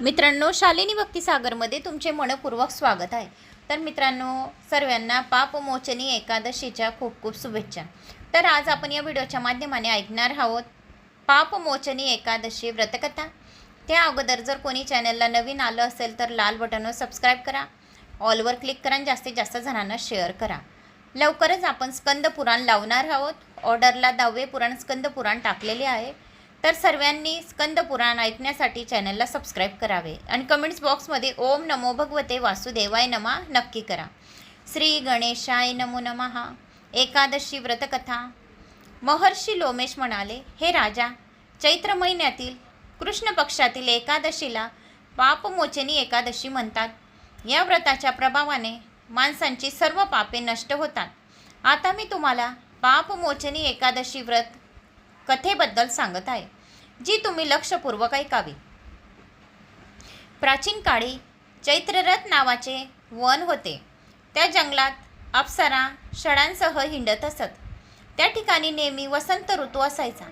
मित्रांनो, शालिनी भक्तिसागरमध्ये तुमचे मनपूर्वक स्वागत आहे। तर मित्रांनो, सर्वांना पापमोचनी एकादशीच्या खूप खूप शुभेच्छा। तर आज आपण या व्हिडिओच्या माध्यमाने ऐकणार आहोत पापमोचनी एकादशी व्रतकथा। त्या अगोदर जर कोणी चॅनलला नवीन आलं असेल तर लाल बटनवर सबस्क्राईब करा, ऑलवर क्लिक करा आणि जास्तीत जास्त जणांना शेअर करा। लवकरच आपण स्कंद पुराण लावणार आहोत। ऑर्डरला 10वे पुराण स्कंद पुराण टाकलेले आहे। तर सर्वांनी स्कंद पुराण ऐकण्यासाठी चॅनलला सबस्क्राईब करावे आणि कमेंट्स बॉक्समध्ये ओम नमो भगवते वासुदेवाय नमः नक्की करा। श्री गणेशाय नमो नमः। एकादशी व्रतकथा। महर्षी लोमेश म्हणाले, हे राजा, चैत्र महिन्यातील कृष्ण पक्षातील एकादशीला पापमोचनी एकादशी म्हणतात। या व्रताच्या प्रभावाने माणसांची सर्व पापे नष्ट होतात। आता मी तुम्हाला पापमोचनी एकादशी व्रत कथेबद्दल सांगत आहे, जी तुम्ही लक्षपूर्वक ऐकावी। प्राचीन काळी चैत्ररथ नावाचे वन होते। त्या जंगलात अप्सरा षडांसह हिंडत असत। त्या ठिकाणी नेहमी वसंत ऋतू असायचा,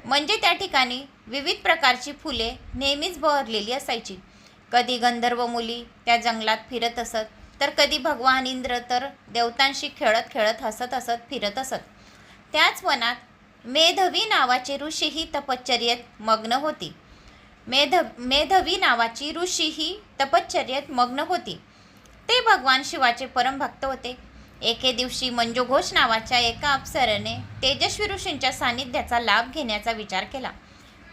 म्हणजे त्या ठिकाणी विविध प्रकारची फुले नेहमीच बहरलेली असायची। कधी गंधर्व मुली त्या जंगलात फिरत असत, तर कधी भगवान इंद्र तर देवतांशी खेळत खेळत हसत हसत फिरत असत। त्याच वनात मेधवी नावाचे ऋषीही तपश्चर्येत मग्न होती। मेधवी नावाची ऋषीही तपश्चर्येत मग्न होती। ते भगवान शिवाचे परमभक्त होते। एके दिवशी मंजुघोष नावाच्या एका अप्सरेने तेजस्वी ऋषींच्या सानिध्याचा लाभ घेण्याचा विचार केला।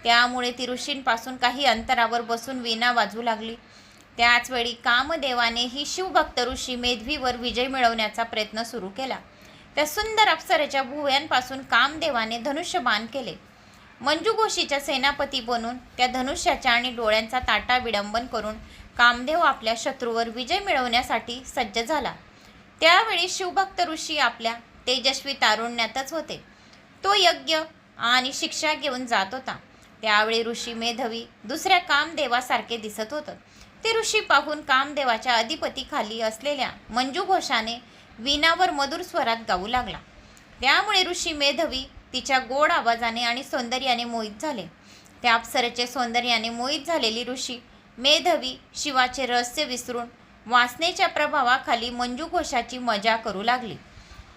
त्यामुळे ती ऋषींपासून काही अंतरावर बसून वीणा वाजवू लागली। त्याचवेळी कामदेवानेही शिवभक्त ऋषी मेधवीवर विजय मिळवण्याचा प्रयत्न सुरू केला। त्या सुंदर अप्सरेच्या भुवयांपासून कामदेवाने धनुष्यबाण केले। मंजुघोषीच्या सेनापती बनून त्या धनुष्याच्या आणि डोळ्यांचा ताटा विडंबन करून कामदेव आपल्या शत्रूवर विजय मिळवण्यासाठी सज्ज झाला। त्यावेळी शिवभक्त ऋषी आपल्या तेजस्वी तारुण्यातच होते। तो यज्ञ आणि शिक्षा घेऊन जात होता। त्यावेळी ऋषी मेधवी दुसऱ्या कामदेवासारखे दिसत होतं। ते ऋषी पाहून कामदेवाच्या अधिपतीखाली असलेल्या मंजुघोषाने वीणावर मधुर स्वरात गाऊ लागला। त्यामुळे ऋषी मेधवी तिच्या गोड आवाजाने आणि सौंदर्याने मोहित झाले। त्या अप्सरेचे सौंदर्याने मोहित झालेली ऋषी मेधवी शिवाचे रहस्य विसरून वासनेच्या प्रभावाखाली मंजुघोषाची मजा करू लागली।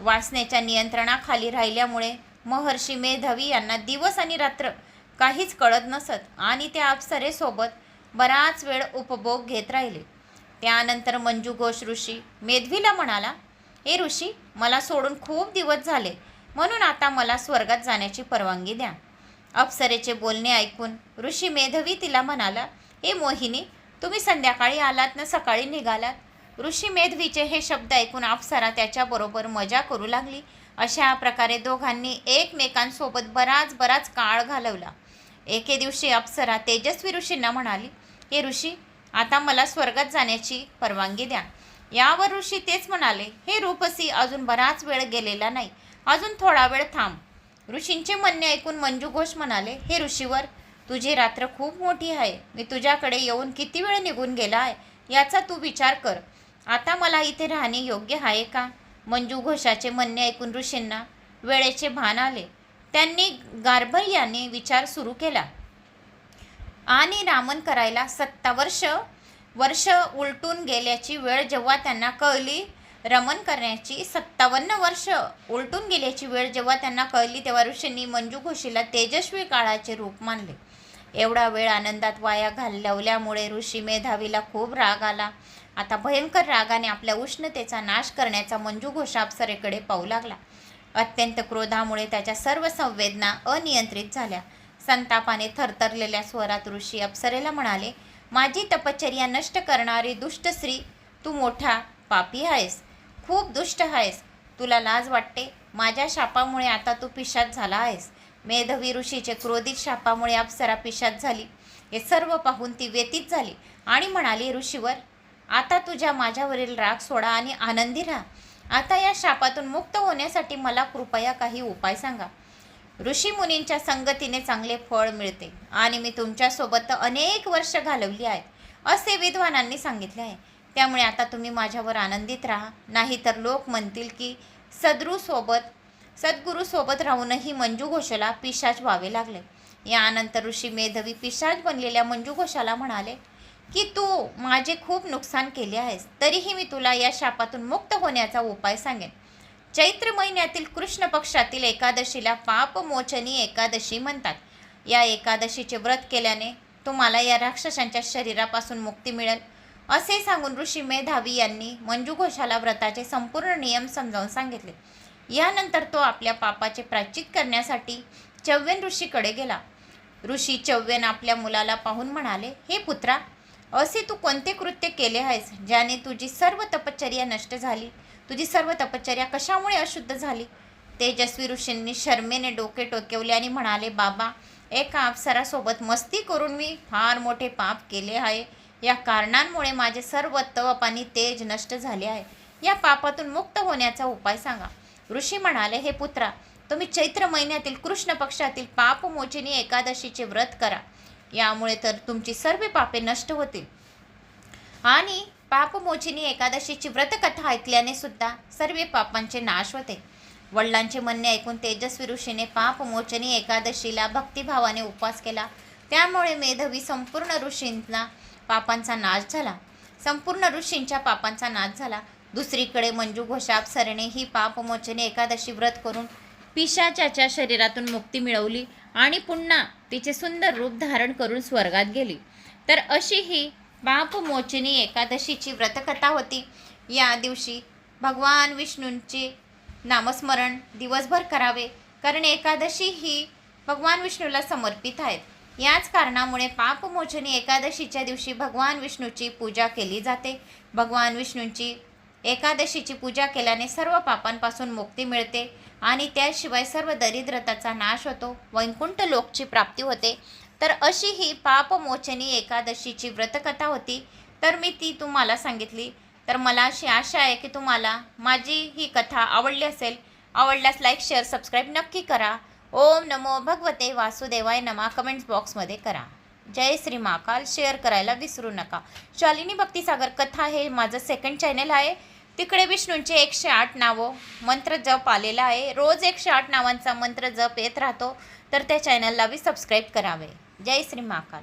वासनेच्या नियंत्रणाखाली राहिल्यामुळे महर्षी मेधवी यांना दिवस आणि रात्र काहीच कळत नसत आणि त्या अप्सरेसोबत बराच वेळ उपभोग घेत राहिले। त्यानंतर मंजुघोष ऋषी मेधवीला म्हणाला, हे ऋषी, मला सोडून खूप दिवस झाले, म्हणून आता मला स्वर्गात जाण्याची परवानगी द्या। अप्सरेचे बोलणे ऐकून ऋषी मेधवी तिला म्हणाला, हे मोहिनी, तुम्ही संध्याकाळी आलात ना सकाळी निघालात। ऋषी मेधवीचे हे शब्द ऐकून अप्सरा त्याच्याबरोबर मजा करू लागली। अशा प्रकारे दोघांनी एकमेकांसोबत बराच काळ घालवला। एके दिवशी अप्सरा तेजस्वी ऋषींना म्हणाली, हे ऋषी, आता मला स्वर्गात जाण्याची परवानगी द्या। यावर ऋषी तेच म्हणाले, हे रूपसी, अजून बराच वेळ गेलेला नाही, अजून थोडा वेळ थांब। ऋषींचे म्हणणे ऐकून मंजुघोष म्हणाले, हे ऋषीवर, तुझी रात्र खूप मोठी आहे। मी तुझ्याकडे येऊन किती वेळ निघून गेला आहे याचा तू विचार कर। आता मला इथे राहणे योग्य आहे का? मंजुघोषाचे म्हणणे ऐकून ऋषींना वेळेचे भान आले। त्यांनी गांभीर्याने विचार सुरू केला आणि रामन करायला 57 वर्ष उलटून गेल्याची वेळ जेव्हा त्यांना कळली, रमण करण्याची 57 वर्ष उलटून गेल्याची वेळ जेव्हा त्यांना कळली, तेव्हा ऋषींनी मंजुघोषीला तेजस्वी काळाचे रूप मानले। एवढा वेळ आनंदात वाया घालवल्यामुळे ऋषी मेधावीला खूप राग आला। आता भयंकर रागाने आपल्या उष्णतेचा नाश करण्याचा मंजुघोष अप्सरेकडे पाहू लागला। अत्यंत क्रोधामुळे त्याच्या सर्व संवेदना अनियंत्रित झाल्या। संतापाने थरथरलेल्या स्वरात ऋषी अप्सरेला म्हणाले, माझी तपश्चर्या नष्ट करणारी दुष्ट स्त्री, तू मोठा पापी आहेस, खूप दुष्ट आहेस। तुला लाज वाटते? माझ्या शापामुळे आता तू पिशाच झाला आहेस। मेधवी ऋषीचे क्रोधित शापामुळे अप्सरा पिशाच झाली। हे सर्व पाहून ती व्यथित झाली आणि म्हणाली, ऋषीवर, आता तुझ्या माझ्यावरील राग सोडा आणि आनंदी राहा। आता या शापातून मुक्त होण्यासाठी मला कृपया काही उपाय सांगा। ऋषी मुनींच्या संगतीने चांगले फळ मिळते आणि मी तुमच्यासोबत अनेक वर्ष घालवली आहेत, असे विद्वानांनी सांगितले आहे। त्यामुळे आता तुम्ही माझ्यावर आनंदित राहा, नाहीतर लोक म्हणतील की सद्गुरूसोबत राहूनही मंजुघोषाला पिशाच व्हावे लागले। यानंतर ऋषी मेधवी पिशाच बनलेल्या मंजुघोषाला म्हणाले, की तू माझे खूप नुकसान केले आहेस, तरीही मी तुला या शापातून मुक्त होण्याचा उपाय सांगेन. चैत्र महिन्यातील कृष्ण पक्षातील एकादशीला पापमोचनी एकादशी म्हणतात. या एकादशीचे व्रत केल्याने तुम्हाला या राक्षसांच्या शरीरापासून मुक्ती मिळेल, असे सांगून ऋषी मेधावी यांनी मंजू घोषाला व्रताचे संपूर्ण नियम समजावून सांगितले. यानंतर तो आपल्या पापाचे प्रायश्चित करण्यासाठी चव्यन ऋषीकडे गेला. ऋषी चव्यन आपल्या मुलाला पाहून म्हणाले, हे पुत्रा, असे तू कोणते कृत्य केले आहेस ज्याने तुझी सर्व तपश्चर्या नष्ट झाली? तुझी सर्व तपश्चर्या कशामुळे अशुद्ध झाली? तेजस्वी ऋषींनी शर्मेने डोके टोकवले आणि म्हणाले, बाबा, एका अप्सरासोबत मस्ती करून मी फार मोठे पाप केले आहे. या कारणांमुळे माझे सर्व तप आणि तेज नष्ट झाले आहे. या पापातून मुक्त होण्याचा उपाय सांगा. ऋषी म्हणाले, हे पुत्रा, तुम्ही चैत्र महिन्यातील कृष्ण पक्षातील पापमोचनी एकादशीचे व्रत करा. यामुळे तर तुमची सर्व पापे नष्ट होतील. आणि पापमोचनी एकादशीची व्रतकथा ऐकल्याने सुद्धा सर्व पापांचे नाश होते. वडिलांचे म्हणणे ऐकून तेजस्वी ऋषीने पापमोचनी एकादशीला भक्तिभावाने उपवास केला. त्यामुळे मेधावी संपूर्ण ऋषींचा पापांचा नाश झाला. दुसरीकडे मंजू घोषा अप्सरेने ही पापमोचनी एकादशी व्रत करून पिशाचाच्या शरीरातून मुक्ती मिळवली आणि पुन्हा तिचे सुंदर रूप धारण करून स्वर्गात गेली. तर अशी ही पापमोचनी एकादशीची व्रतकथा होती. या दिवशी भगवान विष्णूंचे नामस्मरण दिवसभर करावे, कारण एकादशी ही भगवान विष्णूला समर्पित आहेत. याच कारणामुळे पापमोचनी एकादशीच्या दिवशी भगवान विष्णूची पूजा केली जाते. भगवान विष्णूंची एकादशीची पूजा केल्याने सर्व पापांपासून मुक्ती मिळते आणि त्याशिवाय सर्व दरिद्रताचा नाश होतो, वैकुंठ लोकची प्राप्ती होते. तर अशी ही पापमोचनी एकादशीची व्रतकथा होती. तर मी ती तुम्हाला सांगितली. तर मला अशी आशा आहे की तुम्हाला माझी ही कथा आवडली असेल. आवडल्यास लाईक, शेअर, सबस्क्राईब नक्की करा. ओम नमो भगवते वासुदेवाय नमः कमेंट्स बॉक्समध्ये करा. जय श्री महाकाल. शेअर करायला विसरू नका. शालिनी भक्तिसागर कथा हे माझं सेकंड चॅनल आहे. तिकडे विष्णूंचे 108 नावं मंत्र जप आलेला आहे. रोज 108 नावांचा मंत्र जप येत राहतो. तर त्या चॅनलला बी सबस्क्राईब करावे. जय श्री महाकाल.